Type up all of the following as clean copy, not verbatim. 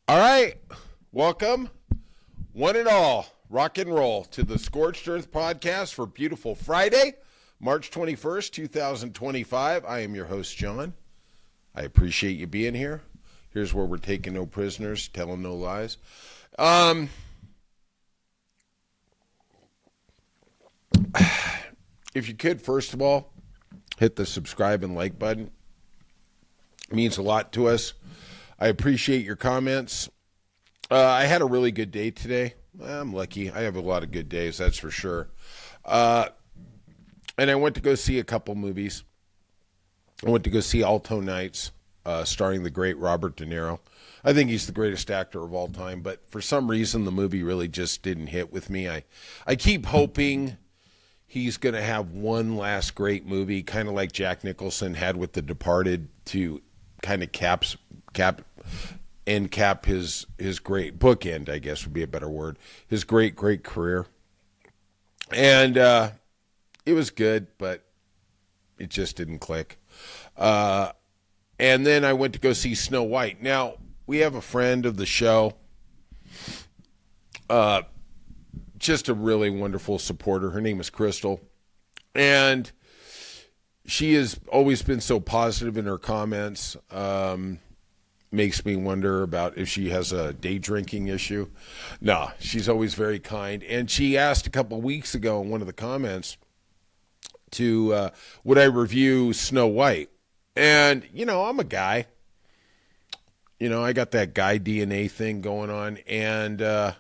All right. Welcome, one and all, rock and roll, to the Scorched Earth podcast for beautiful Friday, March 21st, 2025. I am your host, John. I appreciate you being here. Here's where we're taking no prisoners, telling no lies. If you could, first of all, hit the subscribe and like button. It means a lot to us. I appreciate your comments. I had a really good day today. I'm lucky. I have a lot of good days, that's for sure. And I went to go see a couple movies. I went to go see Alto Nights, starring the great Robert De Niro. I think he's the greatest actor of all time, but for some reason the movie really just didn't hit with me. I keep hoping he's going to have one last great movie, kind of like Jack Nicholson had with The Departed, to kind of cap his great bookend, I guess would be a better word, his great career. And it was good, but it just didn't click. And then I went to go see Snow White. Now, we have a friend of the show, just a really wonderful supporter. Her name is Crystal, and she has always been so positive in her comments. Makes me wonder about if she has a day drinking issue. No, she's always very kind. And she asked a couple of weeks ago in one of the comments to would I review Snow White? And, I'm a guy. I got that guy DNA thing going on. And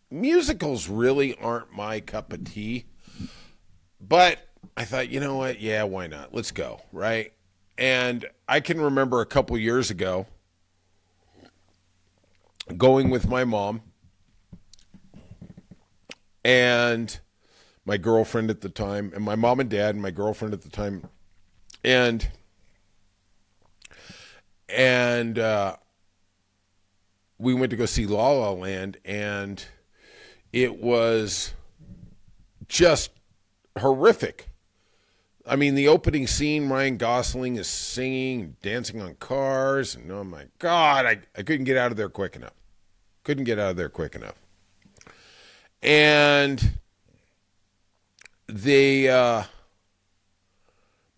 musicals really aren't my cup of tea. But I thought, you know what? Yeah, why not? Let's go, right? And I can remember a couple years ago going with my mom and my girlfriend at the time, and my mom and dad and my girlfriend at the time, and we went to go see La La Land, and it was just horrific. I mean, the opening scene, Ryan Gosling is singing, dancing on cars, and oh my God, I couldn't get out of there quick enough. And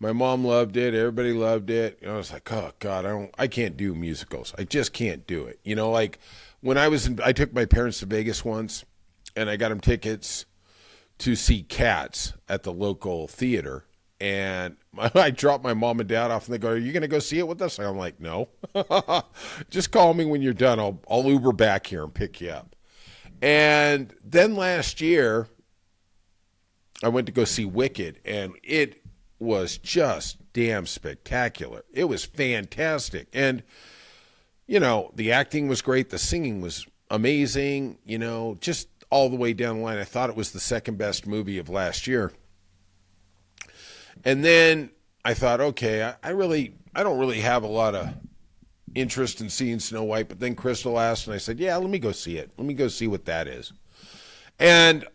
my mom loved it, everybody loved it. I was like, oh God, I can't do musicals. I just can't do it. Like when I took my parents to Vegas once, and I got them tickets to see Cats at the local theater. And I dropped my mom and dad off, and they go, "Are you going to go see it with us?" And I'm like, "No, just call me when you're done. I'll Uber back here and pick you up." And then last year, I went to go see Wicked, and it was just damn spectacular. It was fantastic, and the acting was great, the singing was amazing. Just all the way down the line, I thought it was the second best movie of last year. And then I thought, okay, I don't really have a lot of interest in seeing Snow White. But then Crystal asked, and I said, yeah, let me go see it. Let me go see what that is. And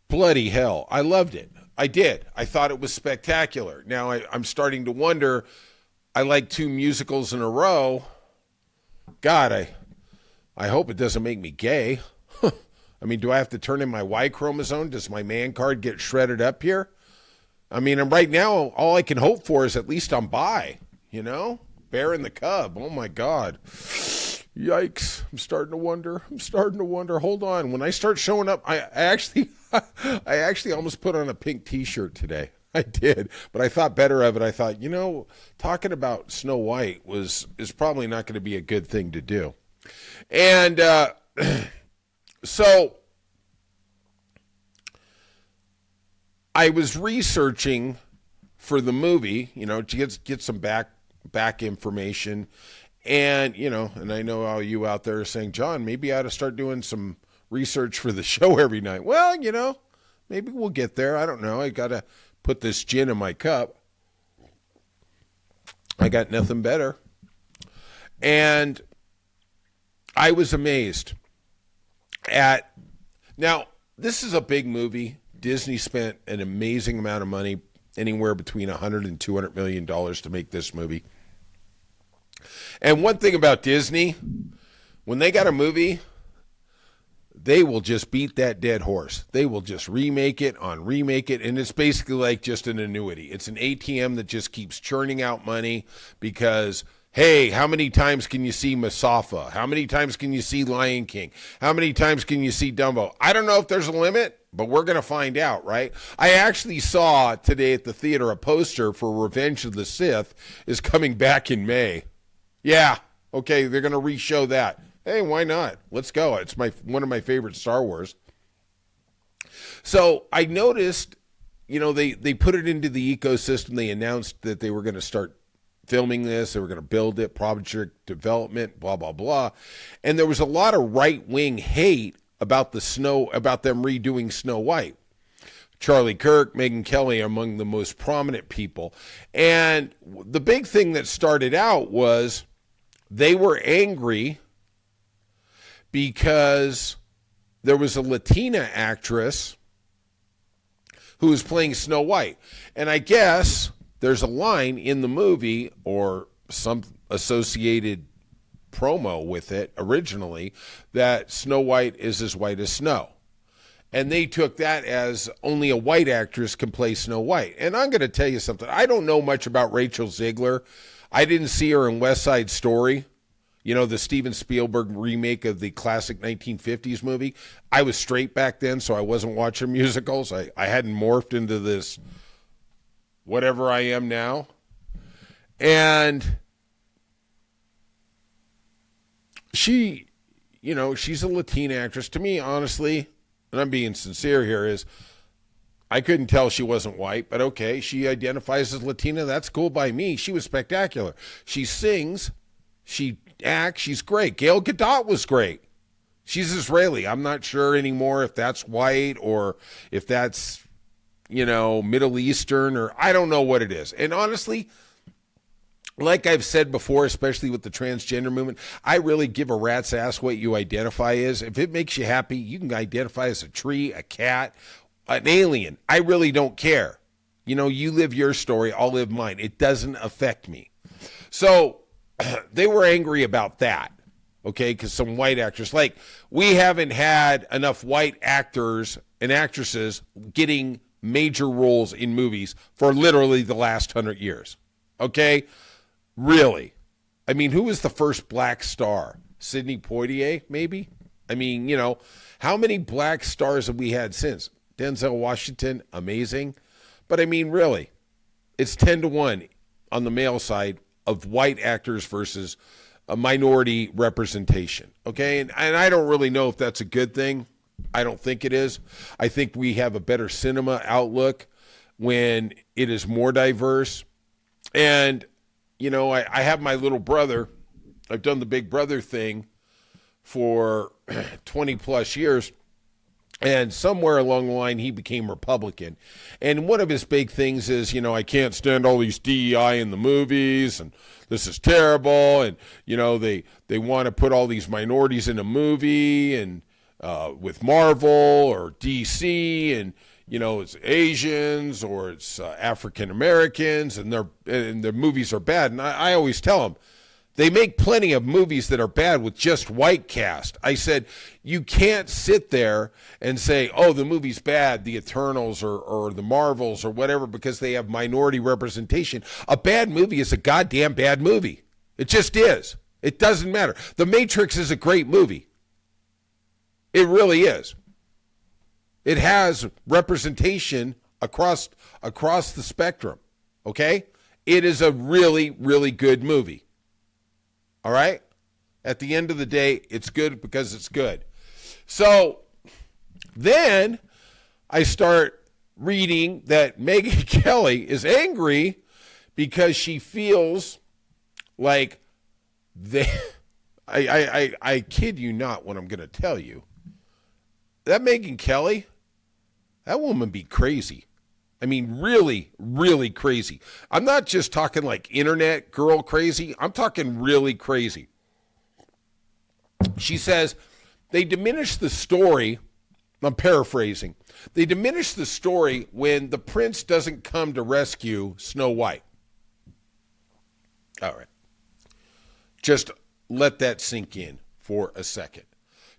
bloody hell, I loved it. I did. I thought it was spectacular. Now I'm starting to wonder, I like two musicals in a row. God, I hope it doesn't make me gay. I mean, do I have to turn in my Y chromosome? Does my man card get shredded up here? I mean, and right now, all I can hope for is at least I'm bi, Bear and the Cub. Oh, my God. Yikes. I'm starting to wonder. Hold on. When I start showing up, I actually almost put on a pink T-shirt today. I did, but I thought better of it. I thought, talking about Snow White is probably not going to be a good thing to do. And so I was researching for the movie, to get some back information. And, and I know all you out there are saying, John, maybe I ought to start doing some research for the show every night. Well, maybe we'll get there. I don't know. I got to put this gin in my cup. I got nothing better. And I was amazed at, now, this is a big movie. Disney spent an amazing amount of money, anywhere between $100 and $200 million to make this movie. And one thing about Disney, when they got a movie, they will just beat that dead horse. They will just remake it, and it's basically like just an annuity. It's an ATM that just keeps churning out money because, hey, how many times can you see Mustafa? How many times can you see Lion King? How many times can you see Dumbo? I don't know if there's a limit, but we're going to find out, right? I actually saw today at the theater a poster for Revenge of the Sith is coming back in May. Yeah, okay, they're going to re-show that. Hey, why not? Let's go. It's one of my favorite Star Wars. So I noticed, they put it into the ecosystem. They announced that they were going to start filming this. They were going to build it, project development, blah, blah, blah. And there was a lot of right-wing hate about them redoing Snow White. Charlie Kirk, Megyn Kelly are among the most prominent people. And the big thing that started out was they were angry because there was a Latina actress who was playing Snow White. And I guess there's a line in the movie or some associated promo with it originally that Snow White is as white as snow. And they took that as only a white actress can play Snow White. And I'm going to tell you something. I don't know much about Rachel Zegler. I didn't see her in West Side Story. The Steven Spielberg remake of the classic 1950s movie. I was straight back then, so I wasn't watching musicals. I hadn't morphed into this whatever I am now. And she's a Latina actress. To me, honestly, and I'm being sincere here, is I couldn't tell she wasn't white, but okay, she identifies as Latina. That's cool by me. She was spectacular. She sings, she acts, she's great. Gail Gadot was great. She's Israeli. I'm not sure anymore if that's white or if that's, Middle Eastern, or I don't know what it is. And honestly, like I've said before, especially with the transgender movement, I really give a rat's ass what you identify as. If it makes you happy, you can identify as a tree, a cat, an alien. I really don't care. You live your story, I'll live mine. It doesn't affect me. So they were angry about that, okay, because some white actors, we haven't had enough white actors and actresses getting major roles in movies for literally the last 100 years, okay? Really. I mean, who was the first black star? Sidney Poitier, maybe? I mean, how many black stars have we had since? Denzel Washington, amazing. But I mean, really, it's 10-1 on the male side of white actors versus a minority representation, okay? And I don't really know if that's a good thing. I don't think it is. I think we have a better cinema outlook when it is more diverse. And, I have my little brother. I've done the Big Brother thing for 20 plus years. And somewhere along the line, he became Republican. And one of his big things is, I can't stand all these DEI in the movies, and this is terrible. And, they want to put all these minorities in a movie, and with Marvel or DC, and, it's Asians or it's African Americans, and their movies are bad. And I always tell them, they make plenty of movies that are bad with just white cast. I said, you can't sit there and say, oh, the movie's bad, the Eternals or the Marvels or whatever, because they have minority representation. A bad movie is a goddamn bad movie. It just is. It doesn't matter. The Matrix is a great movie. It really is. It has representation across the spectrum, okay? It is a really, really good movie. All right? At the end of the day, it's good because it's good. So then I start reading that Megyn Kelly is angry because she feels like I kid you not when I'm going to tell you, that Megyn Kelly, that woman be crazy. I mean, really, really crazy. I'm not just talking like internet girl crazy. I'm talking really crazy. She says they diminish the story. I'm paraphrasing. They diminish the story when the prince doesn't come to rescue Snow White. All right. Just let that sink in for a second.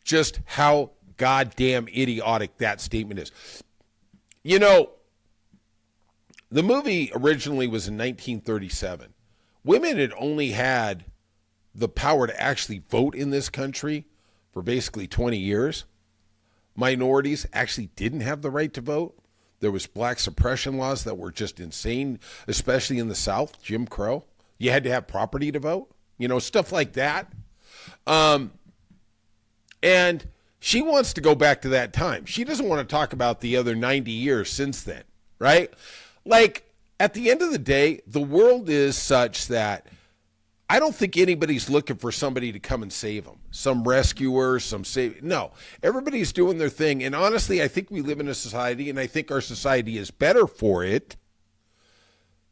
Just how goddamn idiotic that statement is. You know, the movie originally was in 1937. Women had only had the power to actually vote in this country for basically 20 years. Minorities actually didn't have the right to vote. There was black suppression laws that were just insane, especially in the South, Jim Crow. You had to have property to vote, stuff like that. And she wants to go back to that time. She doesn't want to talk about the other 90 years since then, right? Like, at the end of the day, the world is such that I don't think anybody's looking for somebody to come and save them. Some rescuer, no. Everybody's doing their thing. And honestly, I think we live in a society, and I think our society is better for it,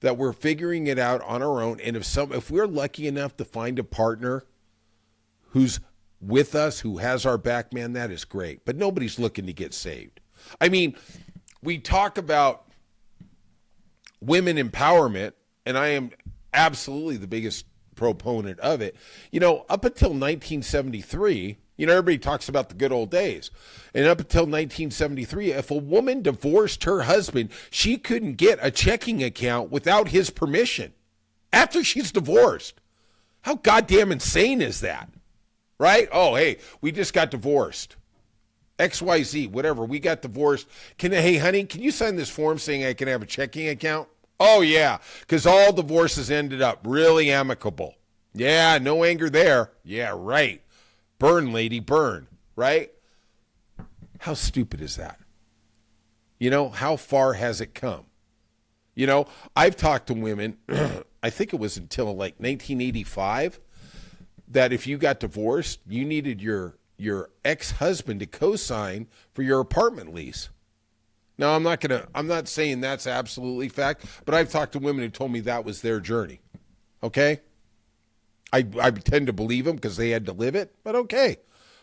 that we're figuring it out on our own. And if we're lucky enough to find a partner who's with us, who has our back, man, that is great. But nobody's looking to get saved. I mean, we talk about women empowerment, and I am absolutely the biggest proponent of it. Up until 1973, everybody talks about the good old days. And up until 1973, if a woman divorced her husband, she couldn't get a checking account without his permission after she's divorced. How goddamn insane is that? Right? Oh, hey, we just got divorced. XYZ, whatever, we got divorced. Hey, honey, can you sign this form saying I can have a checking account? Oh, yeah, because all divorces ended up really amicable. Yeah, no anger there. Yeah, right. Burn, lady, burn, right? How stupid is that? How far has it come? I've talked to women, I think it was until like 1985, that if you got divorced, you needed your ex-husband to co-sign for your apartment lease. Now, I'm not saying that's absolutely fact, but I've talked to women who told me that was their journey. Okay? I tend to believe them because they had to live it, but okay,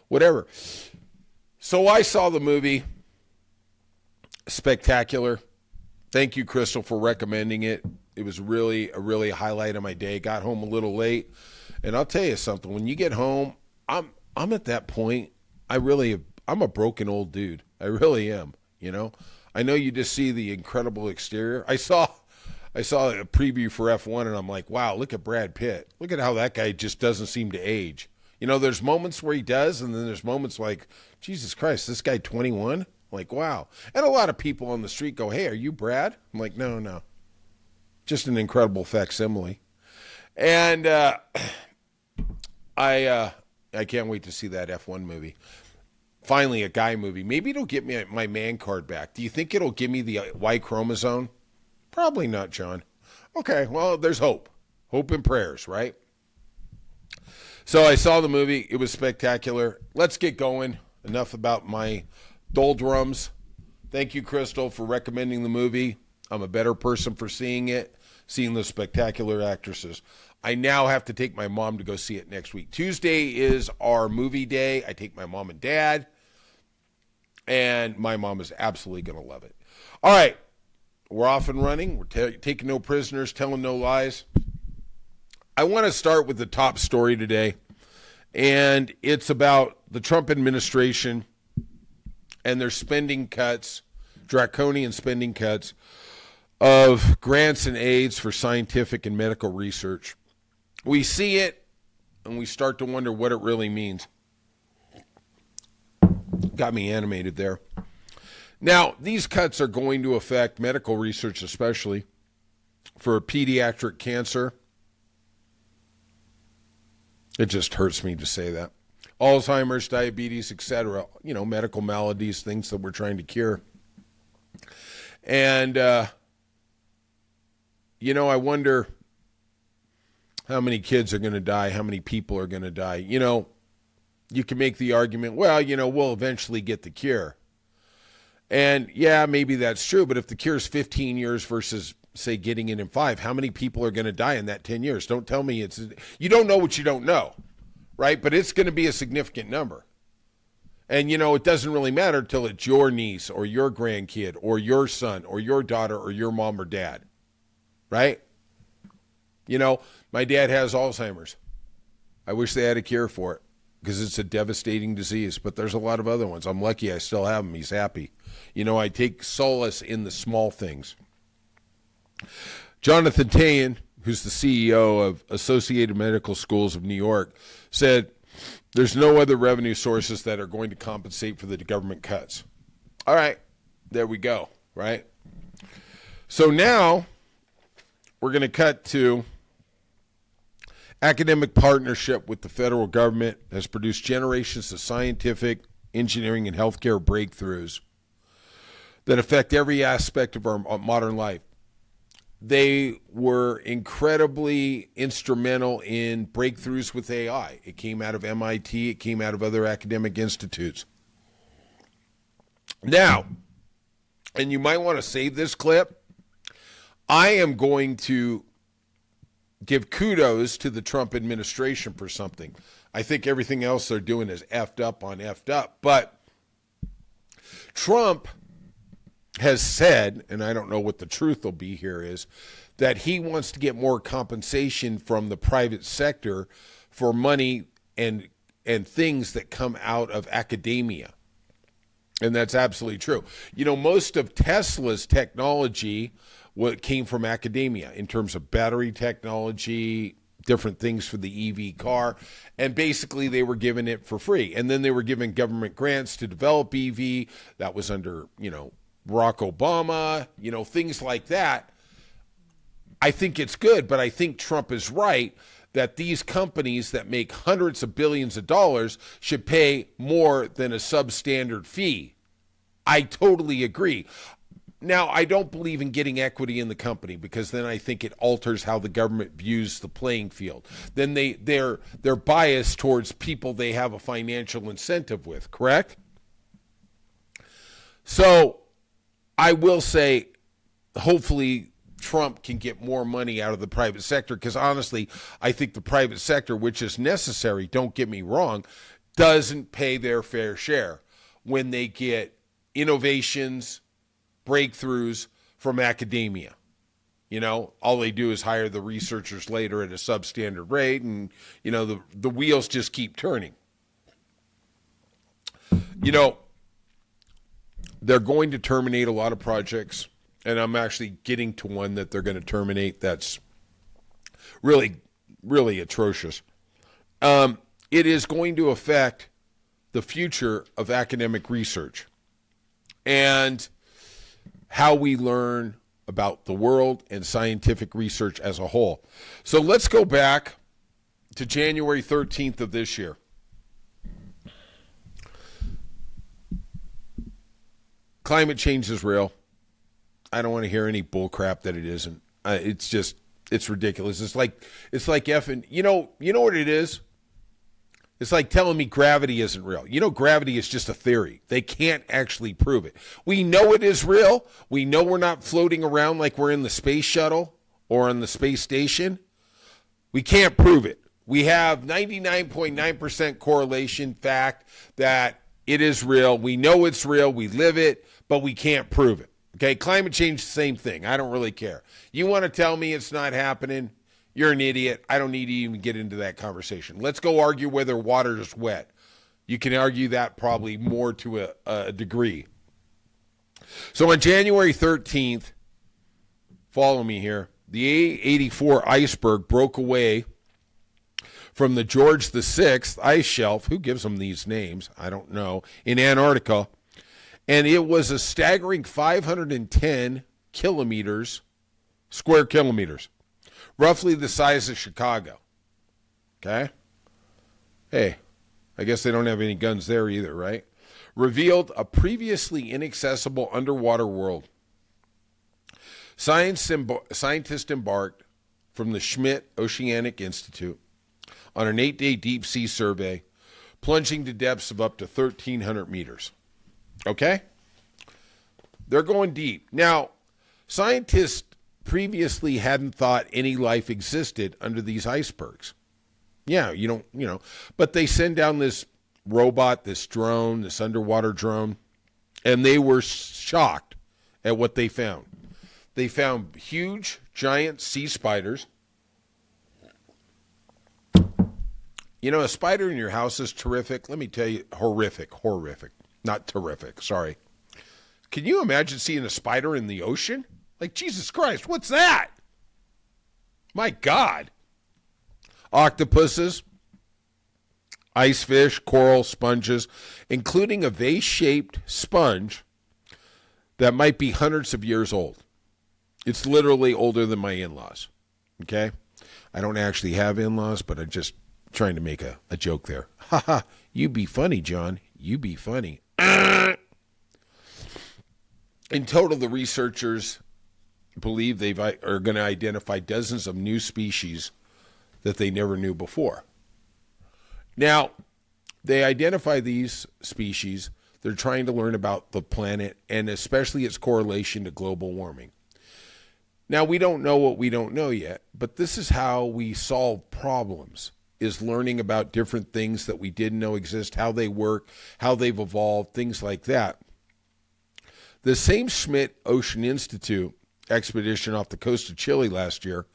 whatever. So I saw the movie, spectacular. Thank you, Crystal, for recommending it. It was really a highlight of my day. Got home a little late, and I'll tell you something. When you get home, I'm at that point. I'm a broken old dude. I really am. I know you just see the incredible exterior. I saw a preview for F1, and I'm like, wow, look at Brad Pitt. Look at how that guy just doesn't seem to age. There's moments where he does, and then there's moments like, Jesus Christ, this guy 21? Like, wow. And a lot of people on the street go, hey, are you Brad? I'm like, no. Just an incredible facsimile. And I can't wait to see that F1 movie. Finally, a guy movie. Maybe it'll get me my man card back. Do you think it'll give me the Y chromosome? Probably not, John. Okay, well, there's hope. Hope and prayers, right? So I saw the movie. It was spectacular. Let's get going. Enough about my doldrums. Thank you, Crystal, for recommending the movie. I'm a better person for seeing it, seeing those spectacular actresses. I now have to take my mom to go see it next week. Tuesday is our movie day. I take my mom and dad, and my mom is absolutely going to love it. All right, we're off and running. We're taking no prisoners, telling no lies. I want to start with the top story today, and it's about the Trump administration and their spending cuts, draconian spending cuts of grants and aids for scientific and medical research. We see it, and we start to wonder what it really means. Got me animated there. Now, these cuts are going to affect medical research, especially for pediatric cancer. It just hurts me to say that. Alzheimer's, diabetes, etc., medical maladies, things that we're trying to cure. And, I wonder how many kids are going to die, how many people are going to die. You can make the argument, well, we'll eventually get the cure. And, yeah, maybe that's true, but if the cure is 15 years versus, say, getting it in 5, how many people are going to die in that 10 years? Don't tell me you don't know what you don't know, right? But it's going to be a significant number. And, it doesn't really matter till it's your niece or your grandkid or your son or your daughter or your mom or dad, right? My dad has Alzheimer's. I wish they had a cure for it because it's a devastating disease, but there's a lot of other ones. I'm lucky I still have him. He's happy. You know, I take solace in the small things. Jonathan Tayan, who's the CEO of Associated Medical Schools of New York, said there's no other revenue sources that are going to compensate for the government cuts. All right, there we go, right? So now we're going to cut to academic partnership with the federal government has produced generations of scientific, engineering, and healthcare breakthroughs that affect every aspect of our modern life. They were incredibly instrumental in breakthroughs with AI. It came out of MIT. It came out of other academic institutes. Now, and you might want to save this clip, I am going to give kudos to the Trump administration for something. I think everything else they're doing is effed up on effed up. But Trump has said, and I don't know what the truth will be here, is that he wants to get more compensation from the private sector for money and things that come out of academia. And that's absolutely true. You know, most of Tesla's technology came from academia in terms of battery technology, different things for the EV car, and basically they were given it for free. And then they were given government grants to develop EV. That was under, Barack Obama, things like that. I think it's good, but I think Trump is right that these companies that make hundreds of billions of dollars should pay more than a substandard fee. I totally agree. Now, I don't believe in getting equity in the company because then I think it alters how the government views the playing field. Then they're biased towards people they have a financial incentive with, correct? So I will say, hopefully, Trump can get more money out of the private sector because honestly, I think the private sector, which is necessary, don't get me wrong, doesn't pay their fair share when they get innovations, breakthroughs from academia. All they do is hire the researchers later at a substandard rate and, the wheels just keep turning. They're going to terminate a lot of projects. And I'm actually getting to one that they're going to terminate that's really, really atrocious. It is going to affect the future of academic research and how we learn about the world and scientific research as a whole. So let's go back to January 13th of this year. Climate change is real. I don't want to hear any bull crap that it isn't. It's ridiculous. It's like effing, you know what it is? It's like telling me gravity isn't real. Gravity is just a theory. They can't actually prove it. We know it is real. We know we're not floating around like we're in the space shuttle or on the space station. We can't prove it. We have 99.9% correlation fact that it is real. We know it's real. We live it, but we can't prove it. Okay, climate change, same thing. I don't really care. You want to tell me it's not happening? You're an idiot. I don't need to even get into that conversation. Let's go argue whether water is wet. You can argue that probably more to a degree. So on January 13th, follow me here, the A84 iceberg broke away from the George VI ice shelf. Who gives them these names? I don't know. In Antarctica. And it was a staggering 510 square kilometers, roughly the size of Chicago. Okay? Hey, I guess they don't have any guns there either, right? Revealed a previously inaccessible underwater world. Scientists embarked from the Schmidt Oceanic Institute on an 8-day deep-sea survey, plunging to depths of up to 1,300 meters. Okay? They're going deep. Now, scientists previously hadn't thought any life existed under these icebergs. Yeah, but they send down this robot, this drone, this underwater drone, and they were shocked at what they found. They found huge, giant sea spiders. You know, a spider in your house is terrific. Let me tell you, horrific. Not terrific, sorry. Can you imagine seeing a spider in the ocean? Like, Jesus Christ, what's that? My God. Octopuses, ice fish, coral, sponges, including a vase-shaped sponge that might be hundreds of years old. It's literally older than my in-laws, okay? I don't actually have in-laws, but I'm just trying to make a joke there. Ha ha, you be funny, John. You be funny. In total, the researchers believe they are going to identify dozens of new species that they never knew before. Now, they identify these species. They're trying to learn about the planet and especially its correlation to global warming. Now, we don't know what we don't know yet, but this is how we solve problems, is learning about different things that we didn't know exist, how they work, how they've evolved, things like that. The same Schmidt Ocean Institute expedition off the coast of Chile last year,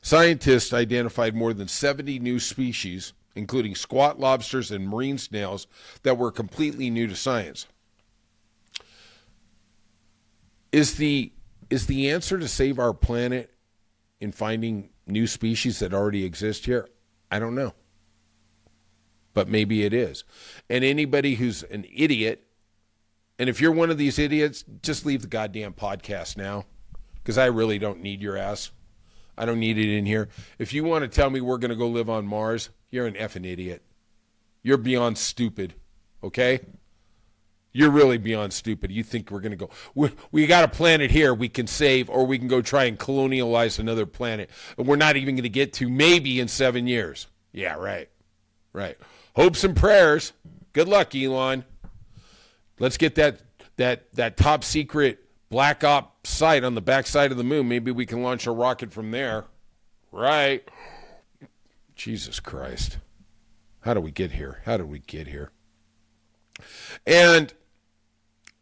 scientists identified more than 70 new species, including squat lobsters and marine snails, that were completely new to science. Is the answer to save our planet in finding new species that already exist here? I don't know. But maybe it is. And anybody who's an idiot, and if you're one of these idiots, just leave the goddamn podcast now, because I really don't need your ass. I don't need it in here. If you want to tell me we're going to go live on Mars, you're an effing idiot. You're beyond stupid, okay? You're really beyond stupid. You think we're going to go, we got a planet here we can save, or we can go try and colonialize another planet. And we're not even going to get to maybe in 7 years. Yeah, right. Hopes and prayers. Good luck, Elon. Let's get that top secret black op site on the backside of the moon. Maybe we can launch a rocket from there. Right. Jesus Christ. How do we get here? And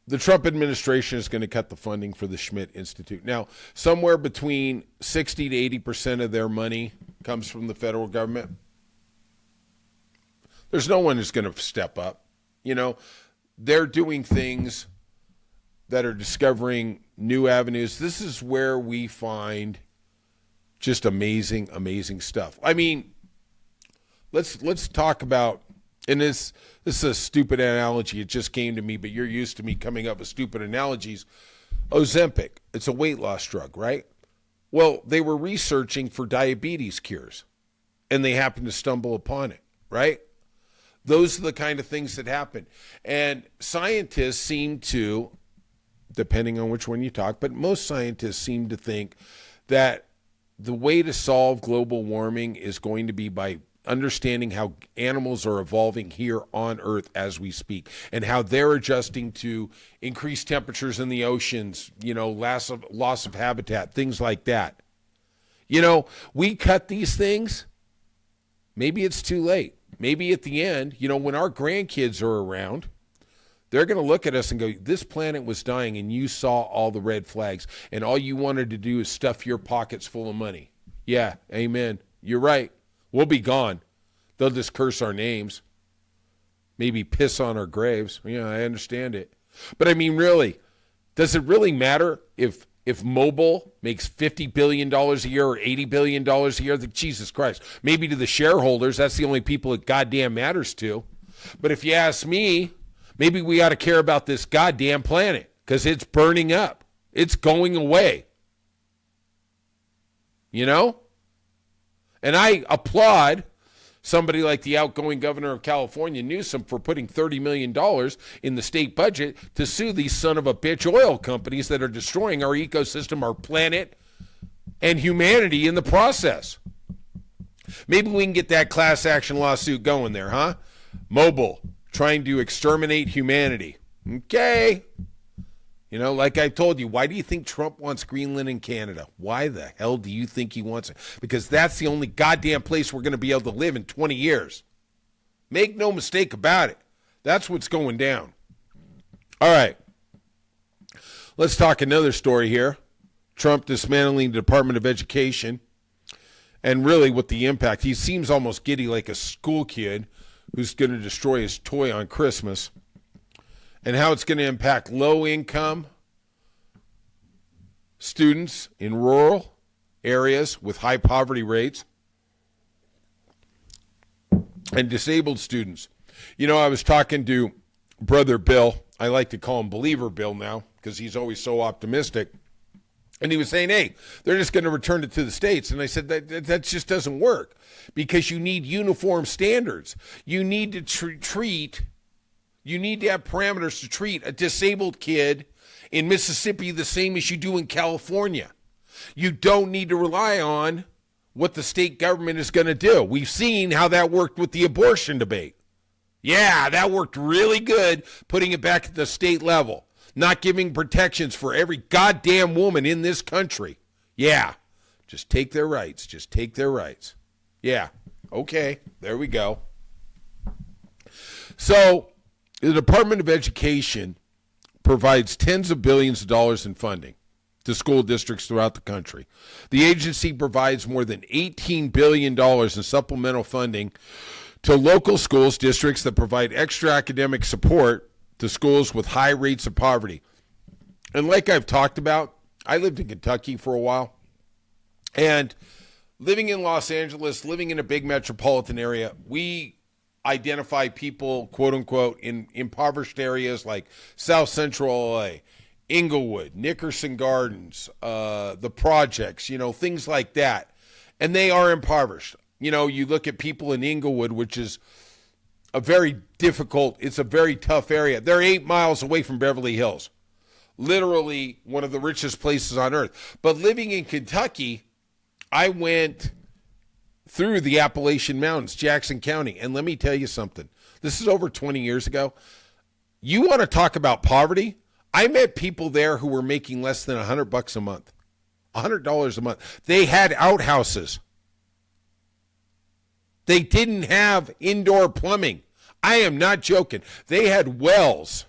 the Trump administration is going to cut the funding for the Schmidt Institute. Now, somewhere between 60 to 80% of their money comes from the federal government. There's no one who's going to step up. You know, they're doing things that are discovering new avenues. This is where we find just amazing, amazing stuff. I mean, let's talk about, and this is a stupid analogy. It just came to me, but you're used to me coming up with stupid analogies. Ozempic, it's a weight loss drug, right? Well, they were researching for diabetes cures, and they happened to stumble upon it, right? Those are the kind of things that happen. And scientists seem to, depending on which one you talk, but most scientists seem to think that the way to solve global warming is going to be by understanding how animals are evolving here on Earth as we speak, and how they're adjusting to increased temperatures in the oceans, you know, loss of habitat, things like that. You know, we cut these things, maybe it's too late. Maybe at the end, you know, when our grandkids are around, they're going to look at us and go, this planet was dying and you saw all the red flags and all you wanted to do is stuff your pockets full of money. Yeah, amen. You're right. We'll be gone. They'll just curse our names. Maybe piss on our graves. Yeah, I understand it. But I mean, really, does it really matter if Mobil makes $50 billion a year or $80 billion a year? Jesus Christ. Maybe to the shareholders, that's the only people it goddamn matters to. But if you ask me, maybe we ought to care about this goddamn planet because it's burning up. It's going away. You know? And I applaud somebody like the outgoing governor of California, Newsom, for putting $30 million in the state budget to sue these son of a bitch oil companies that are destroying our ecosystem, our planet, and humanity in the process. Maybe we can get that class action lawsuit going there, huh? Mobil, trying to exterminate humanity. Okay. You know, like I told you, why do you think Trump wants Greenland and Canada? Why the hell do you think he wants it? Because that's the only goddamn place we're going to be able to live in 20 years. Make no mistake about it. That's what's going down. All right. Let's talk another story here. Trump dismantling the Department of Education. and really what the impact, he seems almost giddy like a school kid who's going to destroy his toy on Christmas, and how it's going to impact low-income students in rural areas with high poverty rates and disabled students. You know, I was talking to Brother Bill. I like to call him Believer Bill now because he's always so optimistic. And he was saying, hey, they're just going to return it to the states. And I said, that just doesn't work because you need uniform standards. You need to you need to have parameters to treat a disabled kid in Mississippi the same as you do in California. You don't need to rely on what the state government is going to do. We've seen how that worked with the abortion debate. Yeah, that worked really good, putting it back at the state level. Not giving protections for every goddamn woman in this country. Yeah, just take their rights. Just take their rights. Yeah, okay, there we go. So the Department of Education provides tens of billions of dollars in funding to school districts throughout the country. The agency provides more than $18 billion in supplemental funding to local schools districts that provide extra academic support to schools with high rates of poverty. And like I've talked about, I lived in Kentucky for a while. And living in Los Angeles, living in a big metropolitan area, we identify people, quote unquote, in impoverished areas like South Central LA, Inglewood, Nickerson Gardens, the projects, you know, things like that. And they are impoverished. You know, you look at people in Inglewood, which is a very difficult, it's a very tough area. They're 8 miles away from Beverly Hills. Literally one of the richest places on earth. But living in Kentucky, I went through the Appalachian Mountains, Jackson County, and let me tell you something. This is over 20 years ago. You want to talk about poverty? I met people there who were making less than $100 a month. $100 a month. They had outhouses. They didn't have indoor plumbing. I am not joking. They had wells.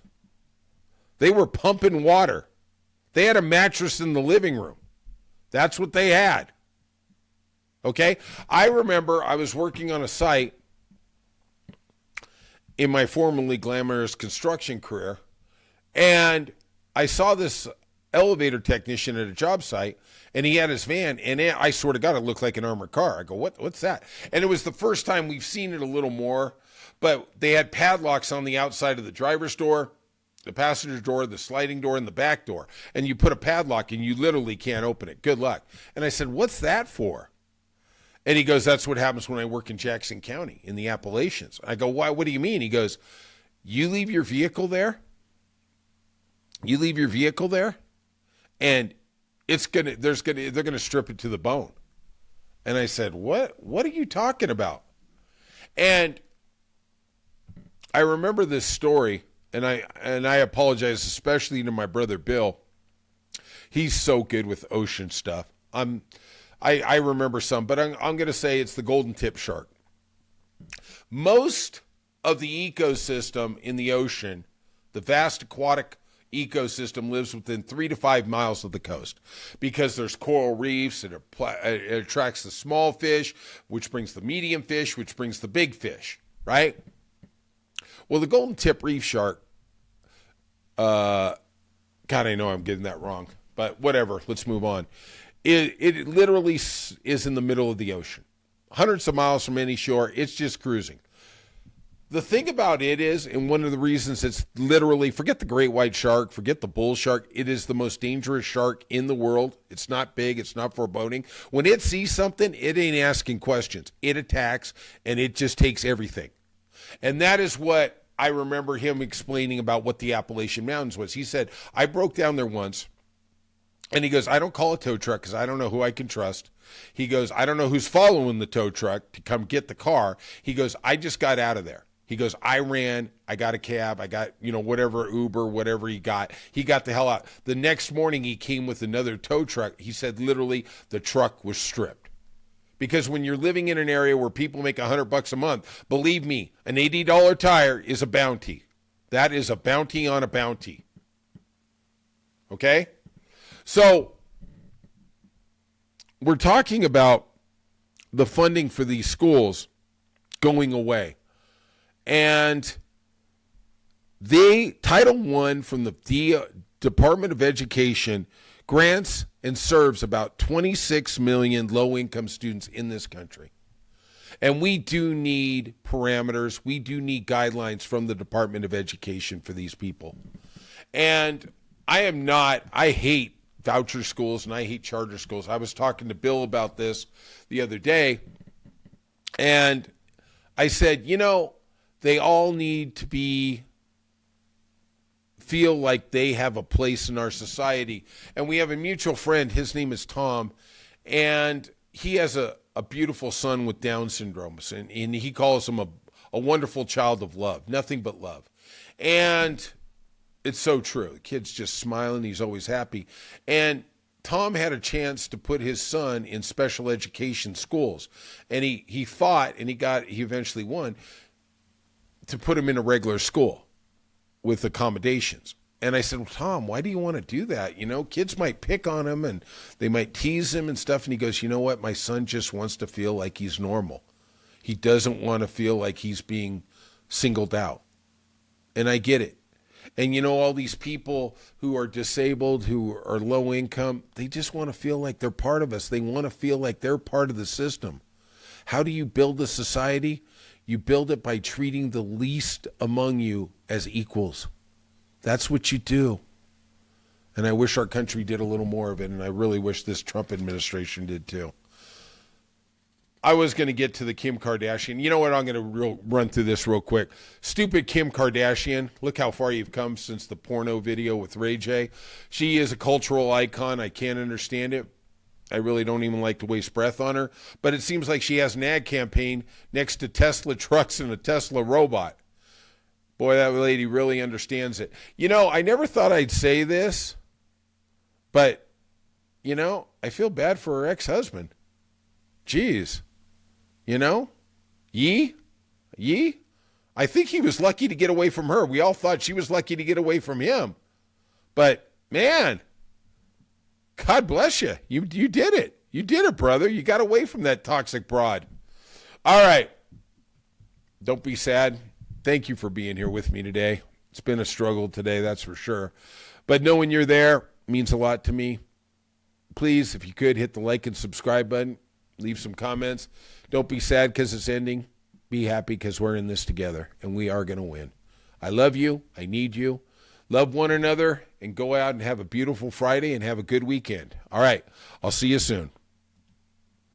They were pumping water. They had a mattress in the living room. That's what they had. Okay? I remember I was working on a site in my formerly glamorous construction career, and I saw this elevator technician at a job site, and he had his van, and I sort of got it looked like an armored car. I go, what's that? And it was the first time we've seen it a little more, but they had padlocks on the outside of the driver's door, the passenger door, the sliding door, and the back door. And you put a padlock, and you literally can't open it. Good luck. And I said, what's that for? And he goes, that's what happens when I work in Jackson County in the Appalachians. I go, why? What do you mean? He goes, you leave your vehicle there? You leave your vehicle there? And they're gonna strip it to the bone. And I said, what are you talking about? And I remember this story, and I apologize especially to my brother Bill. He's so good with ocean stuff. I remember some, but I'm gonna say it's the golden tip shark. Most of the ecosystem in the ocean, the vast aquatic ecosystem, lives within 3 to 5 miles of the coast because there's coral reefs. It attracts the small fish, which brings the medium fish, which brings the big fish, right? Well, the golden tip reef shark, God, I know I'm getting that wrong, but whatever, let's move on. It literally is in the middle of the ocean, hundreds of miles from any shore. It's just cruising. The thing about it is, and one of the reasons it's literally, forget the great white shark, forget the bull shark, it is the most dangerous shark in the world. It's not big, it's not foreboding. When it sees something, it ain't asking questions. It attacks, and it just takes everything. And that is what I remember him explaining about what the Appalachian Mountains was. He said, I broke down there once, and he goes, I don't call a tow truck because I don't know who I can trust. He goes, I don't know who's following the tow truck to come get the car. He goes, I just got out of there. He goes, I ran, I got a cab, I got, whatever, Uber, whatever he got the hell out. The next morning he came with another tow truck. He said literally the truck was stripped. Because when you're living in an area where people make $100 a month, believe me, an $80 tire is a bounty. That is a bounty on a bounty. Okay? So we're talking about the funding for these schools going away. And Title I from the Department of Education grants and serves about 26 million low-income students in this country. And we do need parameters. We do need guidelines from the Department of Education for these people. And I hate voucher schools and I hate charter schools. I was talking to Bill about this the other day, and I said, they all need to feel like they have a place in our society. And we have a mutual friend, his name is Tom, and he has a beautiful son with Down syndrome, and he calls him a wonderful child of love, nothing but love. And it's so true. The kid's just smiling. He's always happy. And Tom had a chance to put his son in special education schools. And he fought, and he eventually won, to put him in a regular school with accommodations. And I said, well, Tom, why do you want to do that? Kids might pick on him and they might tease him and stuff. And he goes, you know what? My son just wants to feel like he's normal. He doesn't want to feel like he's being singled out. And I get it. And all these people who are disabled, who are low income, they just want to feel like they're part of us. They want to feel like they're part of the system. How do you build a society? You build it by treating the least among you as equals. That's what you do. And I wish our country did a little more of it, and I really wish this Trump administration did too. I was going to get to the Kim Kardashian. You know what? I'm going to run through this real quick. Stupid Kim Kardashian. Look how far you've come since the porno video with Ray J. She is a cultural icon. I can't understand it. I really don't even like to waste breath on her. But it seems like she has an ad campaign next to Tesla trucks and a Tesla robot. Boy, that lady really understands it. I never thought I'd say this, but, I feel bad for her ex-husband. Jeez. Yee? I think he was lucky to get away from her. We all thought she was lucky to get away from him. But, man, God bless you. You did it. You did it, brother. You got away from that toxic broad. All right. Don't be sad. Thank you for being here with me today. It's been a struggle today, that's for sure. But knowing you're there means a lot to me. Please, if you could, hit the like and subscribe button. Leave some comments. Don't be sad because it's ending. Be happy because we're in this together, and we are going to win. I love you. I need you. Love one another, and go out and have a beautiful Friday and have a good weekend. All right. I'll see you soon.